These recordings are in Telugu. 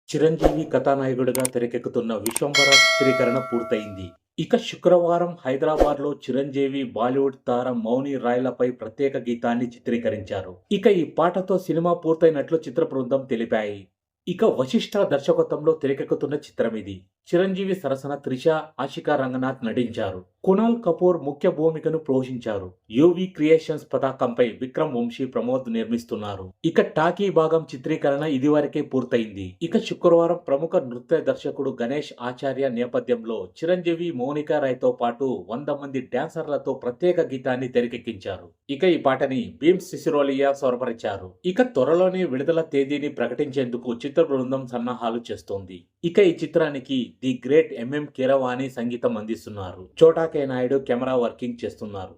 చిరంజీవి కథానాయకుడిగా తెరకెక్కుతున్న 'విశ్వంబర' చిత్రీకరణ పూర్తయింది. ఇక శుక్రవారం హైదరాబాద్‌లో చిరంజీవి, బాలీవుడ్ తార మౌని రాయ్‌లపై ప్రత్యేక గీతాన్ని చిత్రీకరించారు. ఇక ఈ పాటతో సినిమా పూర్తయినట్లు చిత్ర బృందం తెలిపాయి. ఇక వశిష్ఠ దర్శకత్వంలో తెరకెక్కుతున్న చిత్రమిది. చిరంజీవి సరసన త్రిష, ఆషికా రంగనాథ్ నటించారు. కునాల్ కపూర్ ముఖ్య భూమికను పోషించారు. యూవీ క్రియేషన్స్ పతాకంపై విక్రమ్ వంశీ ప్రమోద్ నిర్మిస్తున్నారు. ఇక టాకీ భాగం చిత్రీకరణ ఇదివరకే పూర్తయింది. ఇక శుక్రవారం ప్రముఖ నృత్య దర్శకుడు గణేష్ ఆచార్య నేపథ్యంలో చిరంజీవి, మౌనికా రాయ్‌తో పాటు 100 మంది డాన్సర్లతో ప్రత్యేక గీతాన్ని తెరకెక్కించారు. ఇక ఈ పాటని భీమ్ సిసిరోలియా స్వరపరిచారు. ఇక త్వరలోనే విడుదల తేదీని ప్రకటించేందుకు చిత్ర బృందం సన్నాహాలు చేస్తోంది. ఇక ఈ చిత్రానికి ది గ్రేట్ ఎంఎం కీరవాణి సంగీతం అందిస్తున్నారు. చోటా కే నాయుడు కెమెరా వర్కింగ్ చేస్తున్నారు.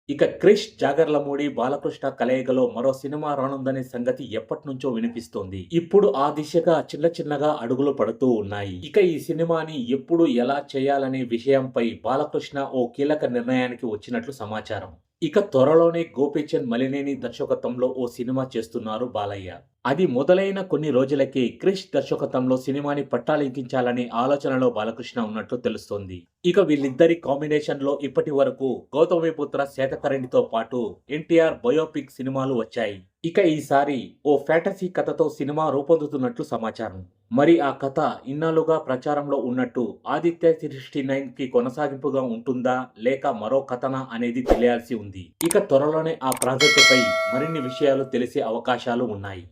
ఇక క్రిష్, జాగర్లమూడి, బాలకృష్ణ కలయికలో మరో సినిమా రానుందనే సంగతి ఎప్పటినుంచో వినిపిస్తోంది. ఇప్పుడు ఆ దిశగా చిన్నగా అడుగులు పడుతూ ఉన్నాయి. ఇక ఈ సినిమాని ఎప్పుడు ఎలా చేయాలనే విషయంపై బాలకృష్ణ ఓ కీలక నిర్ణయానికి వచ్చినట్లు సమాచారం. ఇక త్వరలోనే గోపీచంద్ మలినేని దర్శకత్వంలో ఓ సినిమా చేస్తున్నారు బాలయ్య. అది మొదలైన కొన్ని రోజులకే క్రిష్ దర్శకత్వంలో సినిమాని పట్టాలెక్కించాలనే ఆలోచనలో బాలకృష్ణ ఉన్నట్లు తెలుస్తోంది. ఇక వీళ్ళిద్దరి కాంబినేషన్ లో ఇప్పటి వరకు గౌతమిపుత్ర, శాతకర్ణితో పాటు ఎన్టీఆర్ బయోపిక్ సినిమాలు వచ్చాయి. ఇక ఈసారి ఓ ఫ్యాంటసీ కథతో సినిమా రూపొందుతున్నట్లు సమాచారం. మరి ఆ కథ ఇన్నాళ్లుగా ప్రచారంలో ఉన్నట్టు ఆదిత్య 69 కి కొనసాగింపుగా ఉంటుందా లేక మరో కథనా అనేది తెలియాల్సి ఉంది. ఇక త్వరలోనే ఆ ప్రాజెక్టుపై మరిన్ని విషయాలు తెలిసే అవకాశాలు ఉన్నాయి.